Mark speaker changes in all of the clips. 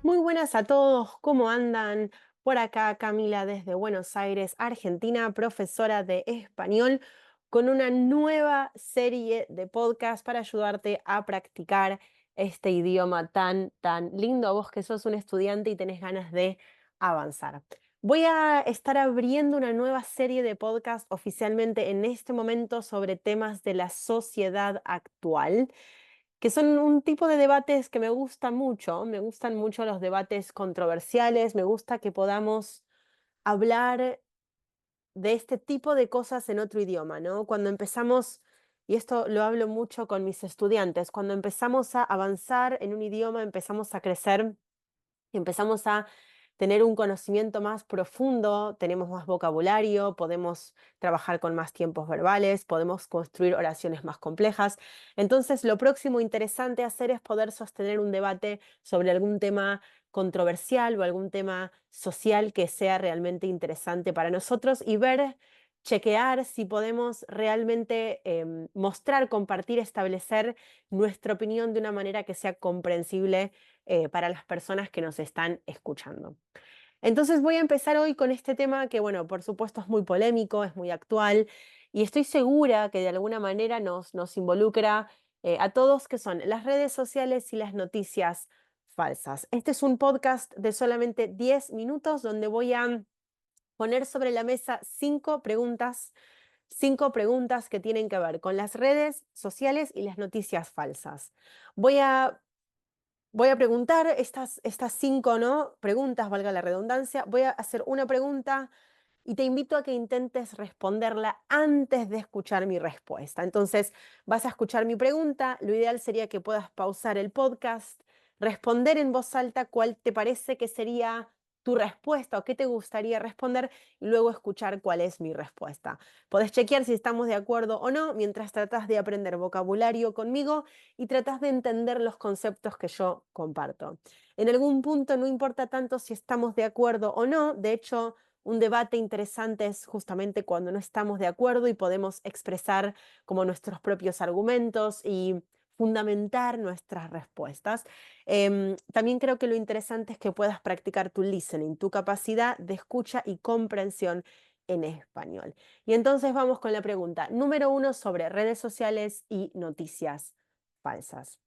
Speaker 1: Muy buenas a todos, ¿cómo andan? Por acá Camila desde Buenos Aires, Argentina, profesora de español, con una nueva serie de podcast para ayudarte a practicar este idioma tan lindo, vos que sos un estudiante y tenés ganas de avanzar. Voy a estar abriendo una nueva serie de podcast oficialmente en este momento sobre temas de la sociedad actual que son un tipo de debates que me gusta mucho. Me gustan mucho los debates controversiales, me gusta que podamos hablar de este tipo de cosas en otro idioma, ¿no? Cuando empezamos, y esto lo hablo mucho con mis estudiantes, cuando empezamos a avanzar en un idioma, empezamos a crecer, empezamos a tener un conocimiento más profundo, tenemos más vocabulario, podemos trabajar con más tiempos verbales, podemos construir oraciones más complejas. Entonces, lo próximo interesante hacer es poder sostener un debate sobre algún tema controversial o algún tema social que sea realmente interesante para nosotros y ver, chequear si podemos realmente mostrar, compartir, establecer nuestra opinión de una manera que sea comprensible para las personas que nos están escuchando. Entonces voy a empezar hoy con este tema que, bueno, por supuesto es muy polémico, es muy actual y estoy segura que de alguna manera nos involucra a todos, que son las redes sociales y las noticias falsas. Este es un podcast de solamente 10 minutos donde voy a poner sobre la mesa cinco preguntas que tienen que ver con las redes sociales y las noticias falsas. Voy a Voy a preguntar estas cinco, ¿no? Preguntas, valga la redundancia. Voy a hacer una pregunta y te invito a que intentes responderla antes de escuchar mi respuesta. Entonces, vas a escuchar mi pregunta. Lo ideal sería que puedas pausar el podcast, responder en voz alta cuál te parece que sería tu respuesta o qué te gustaría responder y luego escuchar cuál es mi respuesta. Podés chequear si estamos de acuerdo o no mientras tratás de aprender vocabulario conmigo y tratás de entender los conceptos que yo comparto. En algún punto no importa tanto si estamos de acuerdo o no, de hecho, un debate interesante es justamente cuando no estamos de acuerdo y podemos expresar como nuestros propios argumentos y fundamentar nuestras respuestas. También creo que lo interesante es que puedas practicar tu listening, tu capacidad de escucha y comprensión en español. Y entonces vamos con la pregunta número uno sobre redes sociales y noticias falsas.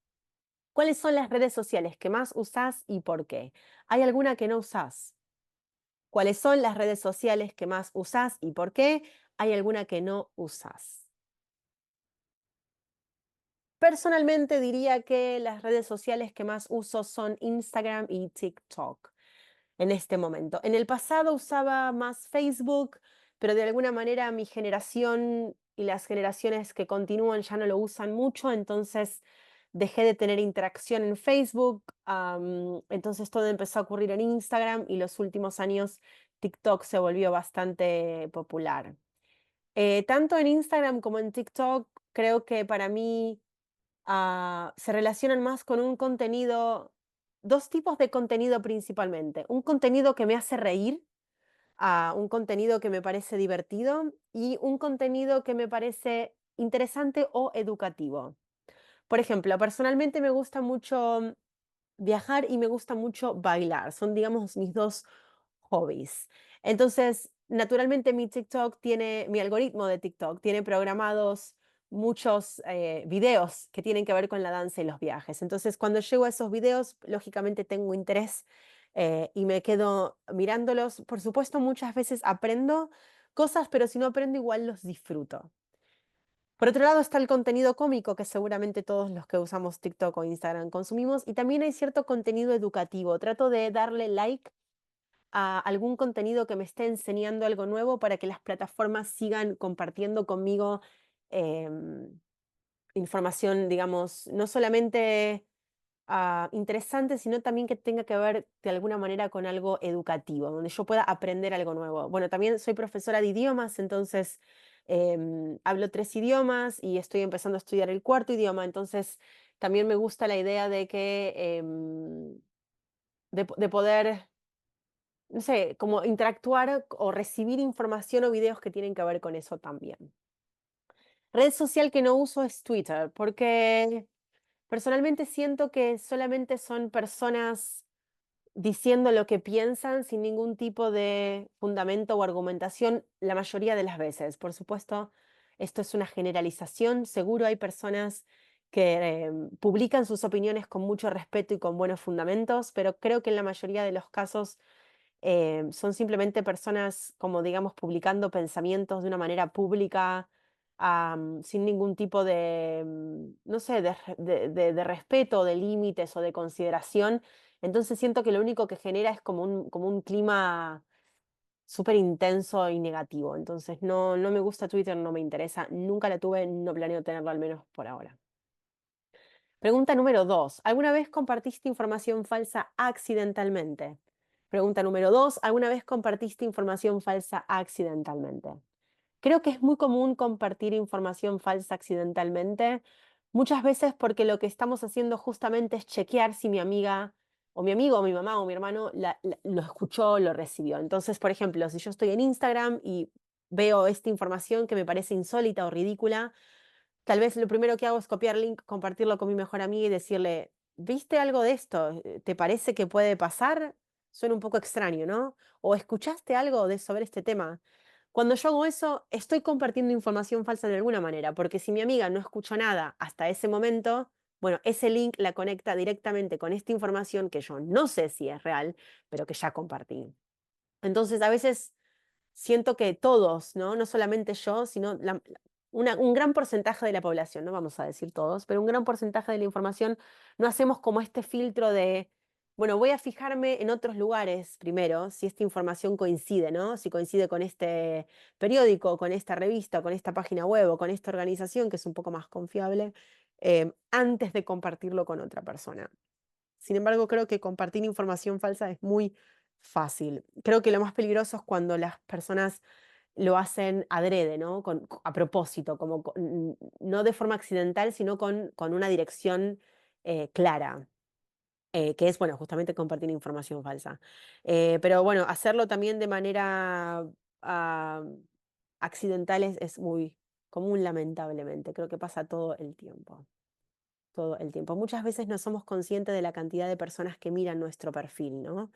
Speaker 1: ¿Cuáles son las redes sociales que más usás y por qué? ¿Hay alguna que no usás? ¿Cuáles son las redes sociales que más usás y por qué? ¿Hay alguna que no usás? Personalmente diría que las redes sociales que más uso son Instagram y TikTok en este momento. En el pasado usaba más Facebook, pero de alguna manera mi generación y las generaciones que continúan ya no lo usan mucho, entonces dejé de tener interacción en Facebook, entonces todo empezó a ocurrir en Instagram y los últimos años TikTok se volvió bastante popular. Tanto en Instagram como en TikTok creo que para mí se relacionan más con un contenido, dos tipos de contenido principalmente. Un contenido que me hace reír, un contenido que me parece divertido y un contenido que me parece interesante o educativo. Por ejemplo, personalmente me gusta mucho viajar y me gusta mucho bailar. Son, digamos, mis dos hobbies. Entonces, naturalmente mi TikTok tiene, mi algoritmo de TikTok tiene programados muchos videos que tienen que ver con la danza y los viajes. Entonces, cuando llego a esos videos, lógicamente tengo interés y me quedo mirándolos. Por supuesto, muchas veces aprendo cosas, pero si no aprendo, igual los disfruto. Por otro lado está el contenido cómico que seguramente todos los que usamos TikTok o Instagram consumimos y también hay cierto contenido educativo. Trato de darle like a algún contenido que me esté enseñando algo nuevo para que las plataformas sigan compartiendo conmigo em, información, digamos, no solamente interesante, sino también que tenga que ver de alguna manera con algo educativo, donde yo pueda aprender algo nuevo. Bueno, también soy profesora de idiomas, entonces hablo tres idiomas y estoy empezando a estudiar el cuarto idioma, entonces también me gusta la idea de que, de poder no sé, como interactuar o recibir información o videos que tienen que ver con eso también. Red social que no uso es Twitter, porque personalmente siento que solamente son personas diciendo lo que piensan sin ningún tipo de fundamento o argumentación la mayoría de las veces. Por supuesto, esto es una generalización. Seguro hay personas que publican sus opiniones con mucho respeto y con buenos fundamentos, pero creo que en la mayoría de los casos son simplemente personas, como digamos, publicando pensamientos de una manera pública, sin ningún tipo de, no sé, de respeto, de límites o de consideración. Entonces siento que lo único que genera es como un clima súper intenso y negativo. Entonces no me gusta Twitter, no me interesa, nunca la tuve, no planeo tenerlo al menos por ahora. Pregunta número 2. ¿Alguna vez compartiste información falsa accidentalmente? Pregunta número 2. ¿Alguna vez compartiste información falsa accidentalmente? Creo que es muy común compartir información falsa accidentalmente, muchas veces porque lo que estamos haciendo justamente es chequear si mi amiga o mi amigo o mi mamá o mi hermano lo escuchó, lo recibió. Entonces, por ejemplo, si yo estoy en Instagram y veo esta información que me parece insólita o ridícula, tal vez lo primero que hago es copiar el link, compartirlo con mi mejor amiga y decirle, ¿viste algo de esto? ¿Te parece que puede pasar? Suena un poco extraño, ¿no? ¿O escuchaste algo sobre este tema? Cuando yo hago eso, estoy compartiendo información falsa de alguna manera, porque si mi amiga no escuchó nada hasta ese momento, bueno, ese link la conecta directamente con esta información que yo no sé si es real, pero que ya compartí. Entonces, a veces siento que todos, ¿no? No solamente yo, sino un gran porcentaje de la población, no vamos a decir todos, pero un gran porcentaje de la información no hacemos como este filtro de, bueno, voy a fijarme en otros lugares primero, si esta información coincide, ¿no? Si coincide con este periódico, con esta revista, con esta página web o con esta organización que es un poco más confiable, antes de compartirlo con otra persona. Sin embargo, creo que compartir información falsa es muy fácil. Creo que lo más peligroso es cuando las personas lo hacen adrede, ¿no? A propósito, no de forma accidental, sino con una dirección clara, que es, bueno, justamente compartir información falsa. Pero bueno, hacerlo también de manera ah, accidental es muy común, lamentablemente. Creo que pasa todo el tiempo. Todo el tiempo. Muchas veces no somos conscientes de la cantidad de personas que miran nuestro perfil, ¿no?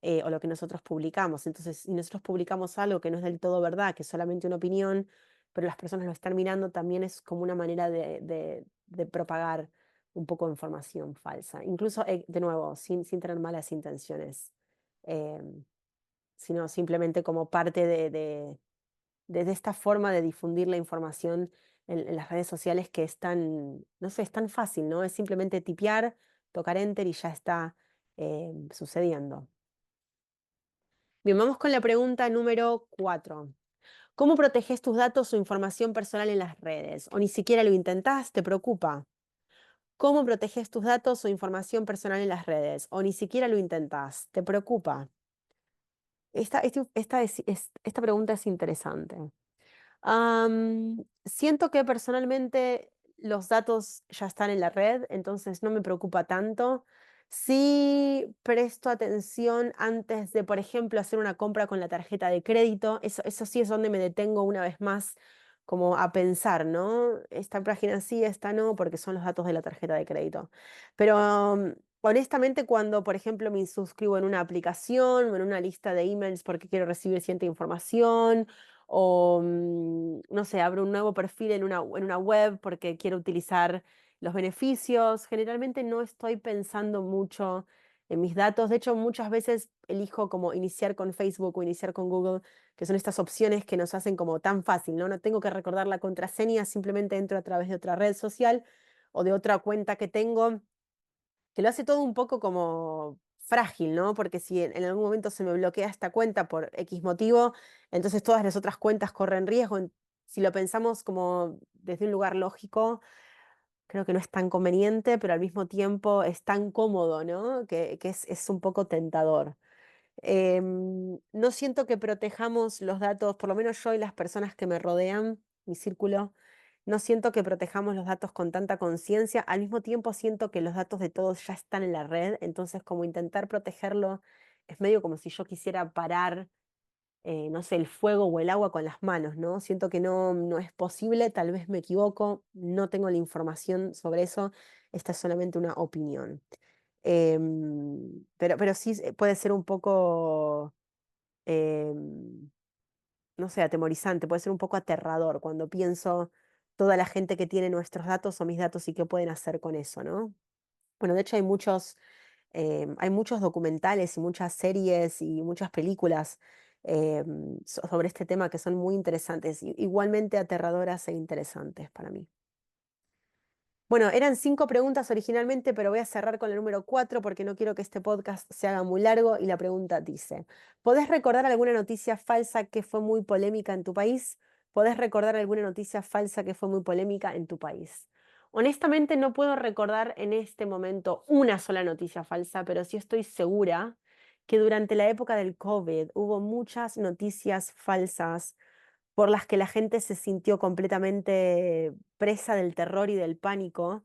Speaker 1: O lo que nosotros publicamos. Entonces, si nosotros publicamos algo que no es del todo verdad, que es solamente una opinión, pero las personas lo están mirando, también es como una manera de propagar un poco de información falsa. Incluso, de nuevo, sin tener malas intenciones, em, sino simplemente como parte de esta forma de difundir la información en las redes sociales que es tan, no sé, es tan fácil, ¿no? Es simplemente tipear, tocar enter y ya está sucediendo. Bien, vamos con la pregunta número 4. ¿Cómo proteges tus datos o información personal en las redes? ¿O ni siquiera lo intentás? ¿Te preocupa? ¿Cómo proteges tus datos o información personal en las redes? ¿O ni siquiera lo intentás? ¿Te preocupa? Esta pregunta es interesante. Siento que personalmente los datos ya están en la red, entonces no me preocupa tanto. Sí presto atención antes de, por ejemplo, hacer una compra con la tarjeta de crédito. Eso sí es donde me detengo una vez más como a pensar, ¿no? Esta página sí, esta no, porque son los datos de la tarjeta de crédito. Pero honestamente, cuando, por ejemplo, me suscribo en una aplicación o en una lista de emails porque quiero recibir cierta información, o no sé, abro un nuevo perfil en una web porque quiero utilizar los beneficios. Generalmente no estoy pensando mucho en mis datos. De hecho, muchas veces elijo como iniciar con Facebook o iniciar con Google, que son estas opciones que nos hacen como tan fácil, ¿no? No tengo que recordar la contraseña, simplemente entro a través de otra red social o de otra cuenta que tengo, que lo hace todo un poco como frágil, ¿no? Porque si en algún momento se me bloquea esta cuenta por X motivo, entonces todas las otras cuentas corren riesgo. Si lo pensamos como desde un lugar lógico, creo que no es tan conveniente, pero al mismo tiempo es tan cómodo, ¿no? Que es un poco tentador. No siento que protejamos los datos, por lo menos yo y las personas que me rodean, mi círculo, no siento que protejamos los datos con tanta conciencia. Al mismo tiempo siento que los datos de todos ya están en la red, entonces como intentar protegerlo es medio como si yo quisiera parar, no sé, el fuego o el agua con las manos, ¿no? Siento que no es posible, tal vez me equivoco, no tengo la información sobre eso, esta es solamente una opinión. Pero sí puede ser un poco, em, no sé, atemorizante, puede ser un poco aterrador cuando pienso toda la gente que tiene nuestros datos o mis datos y qué pueden hacer con eso, ¿no? Bueno, de hecho hay muchos documentales y muchas series y muchas películas sobre este tema que son muy interesantes, igualmente aterradoras e interesantes para mí. Bueno, eran 5 preguntas originalmente, pero voy a cerrar con el número 4 porque no quiero que este podcast se haga muy largo y la pregunta dice, ¿podés recordar alguna noticia falsa que fue muy polémica en tu país? ¿Podés recordar alguna noticia falsa que fue muy polémica en tu país? Honestamente no puedo recordar en este momento una sola noticia falsa, pero sí estoy segura que durante la época del COVID hubo muchas noticias falsas por las que la gente se sintió completamente presa del terror y del pánico,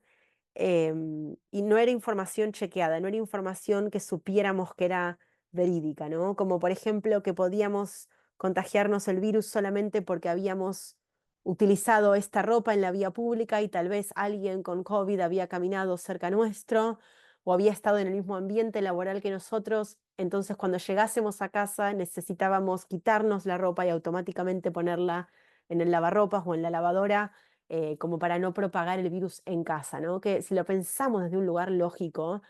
Speaker 1: y no era información chequeada, no era información que supiéramos que era verídica, ¿no? Como por ejemplo que podíamos contagiarnos el virus solamente porque habíamos utilizado esta ropa en la vía pública y tal vez alguien con COVID había caminado cerca nuestro o había estado en el mismo ambiente laboral que nosotros. Entonces, cuando llegásemos a casa, necesitábamos quitarnos la ropa y automáticamente ponerla en el lavarropas o en la lavadora, como para no propagar el virus en casa, ¿no? Que si lo pensamos desde un lugar lógico,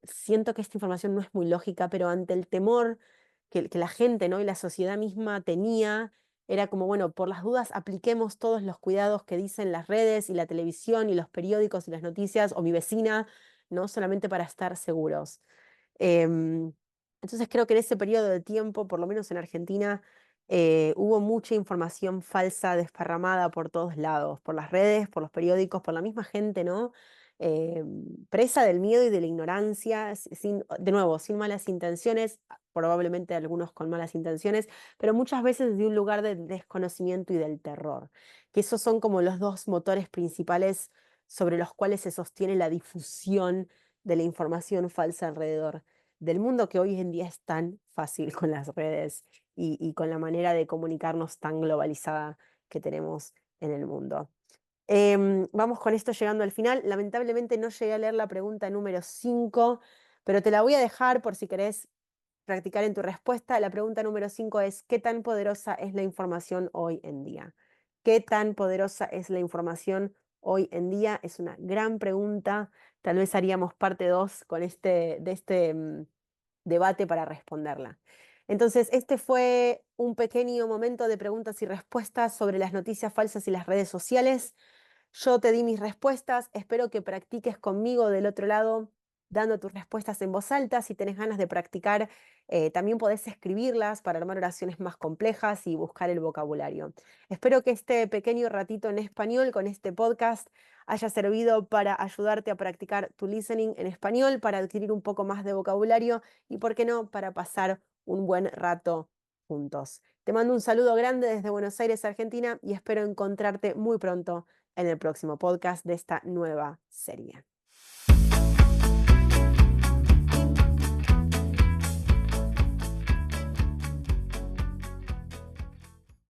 Speaker 1: siento que esta información no es muy lógica, pero ante el temor que la gente, ¿no? Y la sociedad misma tenía, era como, bueno, por las dudas apliquemos todos los cuidados que dicen las redes y la televisión y los periódicos y las noticias o mi vecina, ¿no? Solamente para estar seguros. Em, entonces creo que en ese periodo de tiempo, por lo menos en Argentina, hubo mucha información falsa desparramada por todos lados, por las redes, por los periódicos, por la misma gente, ¿no? Presa del miedo y de la ignorancia, de nuevo, sin malas intenciones, probablemente algunos con malas intenciones, pero muchas veces de un lugar de desconocimiento y del terror, que esos son como los dos motores principales sobre los cuales se sostiene la difusión de la información falsa alrededor del mundo, que hoy en día es tan fácil con las redes y con la manera de comunicarnos tan globalizada que tenemos en el mundo. Vamos con esto llegando al final. Lamentablemente no llegué a leer la pregunta número 5, pero te la voy a dejar por si querés practicar en tu respuesta. La pregunta número 5 es, ¿qué tan poderosa es la información hoy en día? ¿Qué tan poderosa es la información hoy en día? Es una gran pregunta. Tal vez haríamos parte 2 de este debate para responderla. Entonces, este fue un pequeño momento de preguntas y respuestas sobre las noticias falsas y las redes sociales. Yo te di mis respuestas, espero que practiques conmigo del otro lado, dando tus respuestas en voz alta. Si tenés ganas de practicar, también podés escribirlas para armar oraciones más complejas y buscar el vocabulario. Espero que este pequeño ratito en español con este podcast haya servido para ayudarte a practicar tu listening en español, para adquirir un poco más de vocabulario y, ¿por qué no?, para pasar un buen rato juntos. Te mando un saludo grande desde Buenos Aires, Argentina, y espero encontrarte muy pronto en el próximo podcast de esta nueva serie.